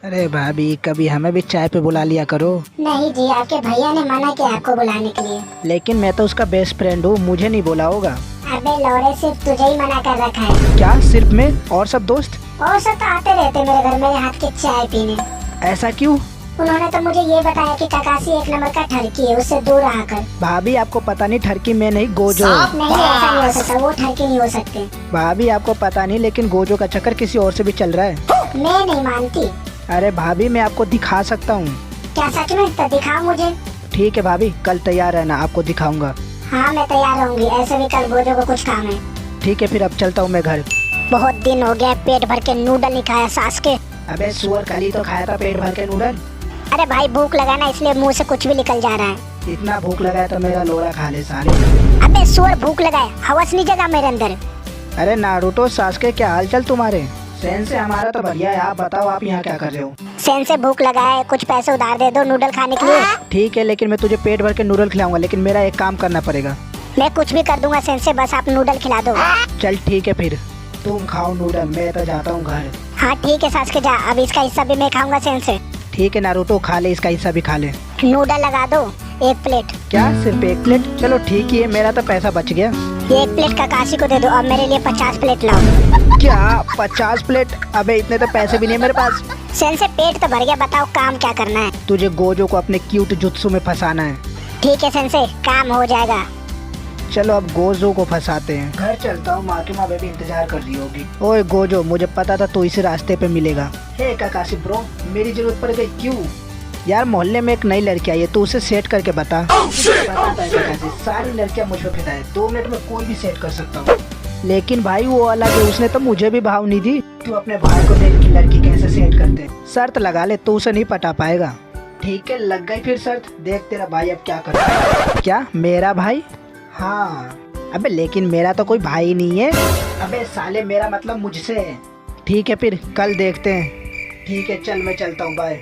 अरे भाभी, कभी हमें भी चाय पे बुला लिया करो। नहीं जी, आपके भैया ने मना किया आपको बुलाने के लिए। लेकिन मैं तो उसका बेस्ट फ्रेंड हूँ, मुझे नहीं बोला होगा। अबे लौड़े, सिर्फ तुझे ही मना कर रखा है। क्या सिर्फ मैं? और सब दोस्त? और सब तो आते रहते मेरे घर मेरे हाथ की चाय पीने। ऐसा क्यों? उन्होंने तो मुझे ये बताया कि काकासी एक नंबर का ठरकी है, उससे दूर रहा कर। भाभी आपको पता नहीं, ठरकी मैं नहीं, गोजो। नहीं, ऐसा नहीं हो सकता, वो ठरकी नहीं हो सकते। भाभी आपको पता नहीं, लेकिन गोजो का चक्कर किसी और से भी चल रहा है। मैं नहीं मानती। अरे भाभी, मैं आपको दिखा सकता हूँ। क्या सच में? तो दिखाओ मुझे। ठीक है भाभी, कल तैयार रहना, आपको दिखाऊंगा। हाँ, मैं तैयार रहूंगी। ऐसे भी कल गोजो को कुछ काम है। ठीक है, फिर अब चलता हूँ मैं घर। बहुत दिन हो गया पेट भर के नूडल नहीं खाया सास के। अबे सुअर, कल ही तो खाया था पेट भर के नूडल। अरे भाई, भूख लगा ना, इसलिए मुंह से कुछ भी निकल जा रहा है। इतना भूख लगा है तो मेरा लोड़ा खा ले साले। अबे सुअर, भूख लगा है, हवस नहीं जगा मेरे अंदर। अरे नारुतो, सासके, क्या हालचाल तुम्हारे? सेन से हमारा तो बढ़िया है, आप बताओ आप यहाँ क्या कर रहे हो? सेन से भूख लगा है, कुछ पैसे उधार दे दो नूडल खाने के लिए। ठीक है, लेकिन मैं तुझे पेट भर के नूडल खिलाऊंगा, लेकिन मेरा एक काम करना पड़ेगा। मैं कुछ भी कर दूंगा सेन से, बस आप नूडल खिला दो। चल ठीक है, फिर तुम खाओ नूडल, मैं तो जाता हूँ घर। हाँ ठीक है सास के, जा। अब इसका हिस्सा भी मैं खाऊंगा सेन से। ठीक है नारुतो, खा ले, इसका हिस्सा भी खा ले। नूडल लगा दो 1 प्लेट। क्या सिर्फ 1 प्लेट? चलो ठीक ही है, मेरा तो पैसा बच गया। ये 1 प्लेट काकाशी को दे दो और मेरे लिए 50 प्लेट लाओ। क्या 50 प्लेट? अबे इतने तो पैसे भी नहीं है मेरे पास। सेन से पेट तो भर गया, बताओ काम क्या करना है? तुझे गोजो को अपने क्यूट जुत्सु में फंसाना है। ठीक है सेन से, काम हो जाएगा। चलो अब गोजो को फंसाते हैं। घर चलता हूँ, माँ की माँ बेबी इंतजार कर रही होगी। ओए गोजो, मुझे पता था तू इसी रास्ते पे मिलेगा। हे काकाशी ब्रो, मेरी जरूरत पड़ गई क्यों? यार मोहल्ले में एक नई लड़की आई है, तू उसे सेट करके बता। पता है काकाशी, सारी लड़कियां मुझ पे फिदा है, 2 मिनट में कोई भी सेट कर सकता हूँ। लेकिन भाई वो अलग है, उसने तो मुझे भी भाव नहीं दी। तू अपने भाई को देख कि लड़की कैसे सेट करते। शर्त लगा ले, तू उसे नहीं पटा पाएगा। ठीक है, लग गई फिर शर्त, देख तेरा भाई अब क्या करता है। क्या मेरा भाई? हाँ। अबे लेकिन मेरा तो कोई भाई नहीं है। अबे साले, मेरा मतलब मुझसे है। ठीक है फिर कल देखते हैं। ठीक है चल, मैं चलता हूँ, बाय।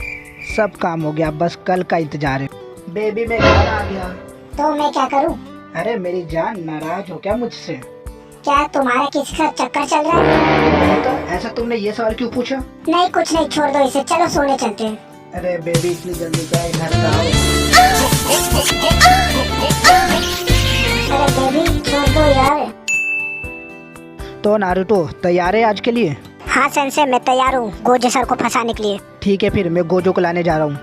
सब काम हो गया, बस कल का इंतजार है। बेबी मैं घर आ गया। तो मैं क्या करूँ? अरे मेरी जान, नाराज हो क्या मुझसे? क्या तुम्हारा किसी का चक्कर चल रहा है? तो ऐसा तुमने ये सवाल क्यों पूछा? नहीं कुछ नहीं, छोड़ दो इसे, चलो सोने चलते हैं। अरे बेबी इतनी जल्दी क्या है, घर पे आओ। अरे बेबी छोड़ दो यार। तो नारुतो तैयार है आज के लिए? हाँ सेंसे, मैं तैयार हूँ गोजो सर को फंसाने के लिए। ठीक है, फिर मैं गोजो को लाने जा रहा हूँ।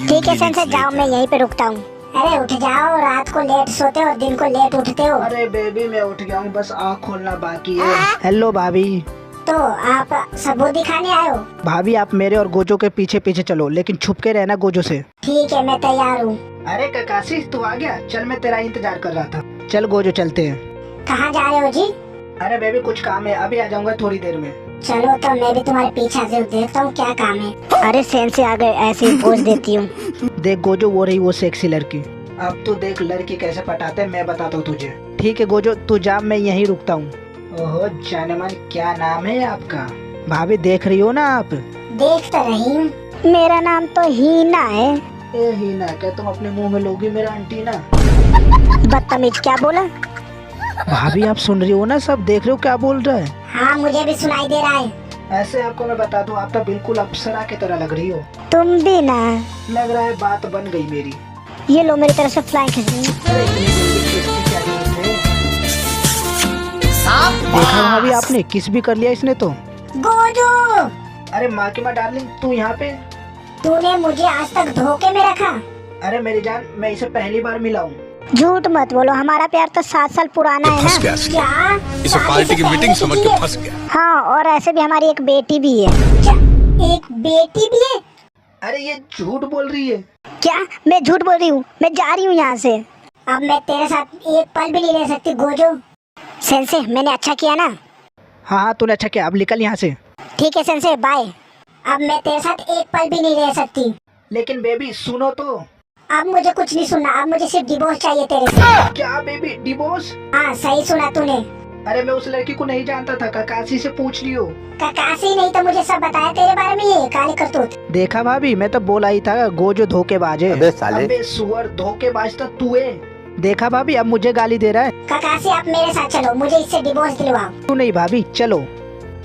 ठीक है सेंसे, जाओ, मैं यहीं पे रुकता हूँ। अरे उठ जाओ, रात को लेट सोते हो और दिन को लेट उठते हो। अरे बेबी मैं उठ गया हूँ, बस आँख खोलना बाकी है। हेलो भाभी। तो आप सबूत दिखाने आए हो? भाभी आप मेरे और गोजो के पीछे पीछे चलो, लेकिन छुप के रहना गोजो से। ठीक है, मैं तैयार हूँ। अरे काकाशी तू आ गया, चल मैं तेरा इंतजार कर रहा था। चल गोजो चलते हैं। कहाँ जा रहे हो जी? अरे बेबी कुछ काम है, अभी आ जाऊंगा थोड़ी देर में। चलो तो मैं भी तुम्हारे पीछे से देखता हूँ क्या काम है। अरे सेन से आ गए, ऐसे ही पोज देती हूँ। देख गोजो, वो रही वो सेक्सी लड़की। अब तू देख लड़की कैसे पटाते हैं, मैं बताता हूँ तुझे। ठीक है गोजो, तू जा, मैं यहीं रुकता हूँ। ओहो जाने मन, क्या नाम है आपका? भाभी देख रही हो ना आप? देख तो रही हूँ, मेरा नाम तो हीना है। ए हीना, क्या तुम अपने मुंह में लोगी मेरा अंटीना? बदतमीज, क्या बोला? भाभी आप सुन रही हो ना, सब देख रहे हो क्या बोल रहा है? हाँ मुझे भी सुनाई दे रहा है। ऐसे आपको मैं बता दूं, आप तो बिल्कुल अप्सरा की तरह लग रही हो। तुम भी ना। लग रहा है बात बन गई मेरी। ये लो मेरी तरफ से फ्लाइंग किस। अरे इतनी जल्दी किसकी क्या जरूरत है? देखा भाभी आपने, किस भी कर लिया इसने तो। गोजो, अरे माँ की माँ डार्लिंग, तू यहाँ पे? तूने मुझे आज तक धोखे में रखा। अरे मेरी जान, मैं इसे पहली बार मिला हूँ। झूठ मत बोलो, हमारा प्यार तो 7 साल पुराना है ना। क्या? इसे पार्टी की मीटिंग समझ के फंस गया। हाँ, और ऐसे भी हमारी एक बेटी भी है। क्या? एक बेटी भी है? अरे ये झूठ बोल रही है। क्या? मैं झूठ बोल रही हूँ? मैं जा रही हूँ यहाँ से। अब मैं तेरे साथ एक पल भी नहीं रह सकती गोजो। सेंसे, मैंने अच्छा किया ना? हाँ हाँ तूने अच्छा किया, अब निकल यहाँ से। ठीक है सेंसे, बाय। अब मैं तेरे साथ एक पल भी नहीं रह सकती। लेकिन बेबी सुनो तो। अब मुझे कुछ नहीं सुनना, अब मुझे सिर्फ डिवोर्स चाहिए तेरे से। क्या बेबी, डिवोर्स? हाँ सही सुना तूने। अरे मैं उस लड़की को नहीं जानता था, काकाशी से पूछ लियो। काकाशी नहीं तो मुझे सब बताया तेरे बारे में, ये काली करतूत। देखा भाभी, मैं तो बोला ही था गोजो धोखेबाज है। अबे साले। अबे सुअर, धोखेबाज तो तू है। देखा भाभी, अब मुझे गाली दे रहा है। काकाशी आप मेरे साथ चलो, मुझे इससे डिवोर्स दिलवाओ। तू नहीं भाभी, चलो।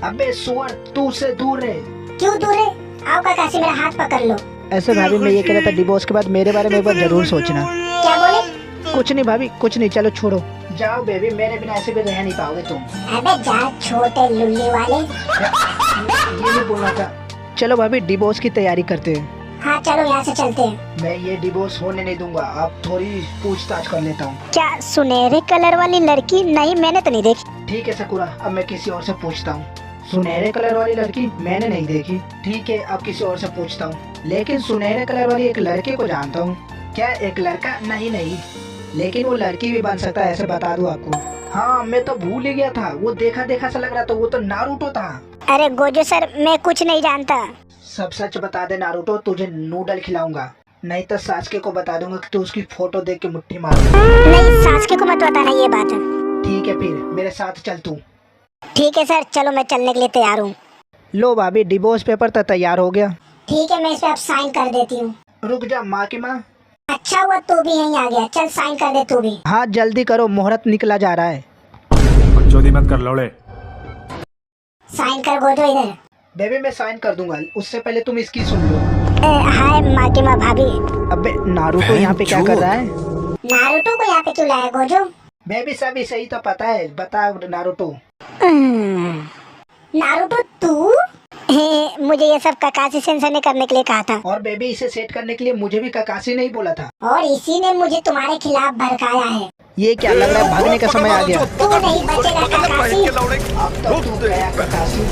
अबे सुअर, तू से दूर है। क्यों दूर है? आओ काकाशी मेरा हाथ पकड़ लो। ऐसे भाभी मैं ये कह रहा था डिवोर्स के बाद मेरे बारे में एक बार जरूर सोचना। क्या बोले? कुछ नहीं भाभी कुछ नहीं, चलो छोड़ो। जाओ बेबी, मेरे बिना ऐसे भी रह नहीं पाओगे तुम। अबे जा छोटे लुल्ली वाले। ये नहीं बोलना था। चलो भाभी डिवोर्स की तैयारी करते हैं। हाँ चलो यहाँ से चलते हैं। मैं ये डिवोर्स होने नहीं दूंगा, अब थोड़ी पूछताछ कर लेता हूँ। क्या सुनहरे कलर वाली लड़की? नहीं मैंने तो नहीं देखी। ठीक है सकुरा, अब मैं किसी और से पूछता हूँ। सुनहरे कलर वाली लड़की मैंने नहीं देखी। ठीक है अब किसी और से पूछता हूँ, लेकिन सुनहरे कलर वाली एक लड़के को जानता हूँ। क्या एक लड़का? नहीं, लेकिन वो लड़की भी बन सकता है, ऐसे बता दूं आपको। हाँ मैं तो भूल ही गया था, वो देखा देखा सा लग रहा था, वो तो नारुतो था। अरे गोजो सर मैं कुछ नहीं जानता। सब सच बता दे नारुतो, तुझे नूडल खिलाऊंगा, नहीं तो सासके को बता दूंगा कि तू उसकी फोटो देख के मुट्ठी मार। नहीं सासके को मत बताना ये बात। ठीक है फिर मेरे साथ चल तू। ठीक है सर, चलो मैं चलने के लिए तैयार हूँ। लो भाभी डिवोर्स पेपर तो तैयार हो गया। ठीक है मैं इस पे अब साइन कर देती हूँ। रुक जा माँ की माँ। अच्छा हुआ तू भी यहीं आ गया, चल साइन कर दे तू भी। हाँ जल्दी करो, मुहूर्त निकला जा रहा है। बकचोदी मत कर लौड़े। साइन कर गोजो इधर। बेबी मैं साइन कर दूंगा, उससे पहले तुम इसकी सुन लो। हाय माँ की माँ भाभी। अबे नारुतो यहाँ पे क्या कर रहा है? नारुतो को यहाँ पे क्यों लाया गोजो? बेबी सभी सही तो पता है, बता नारुतो। नारुतो तू? मुझे ये सब ककाशी सेंसर ने करने के लिए कहा था। और बेबी इसे सेट करने के लिए मुझे भी ककाशी नहीं बोला था। और इसी ने मुझे तुम्हारे खिलाफ भड़काया है। ये क्या लग रहा है भागने का समय आ गया। तू नहीं बचेगा ककाशी। अब तो तू गया ककाशी।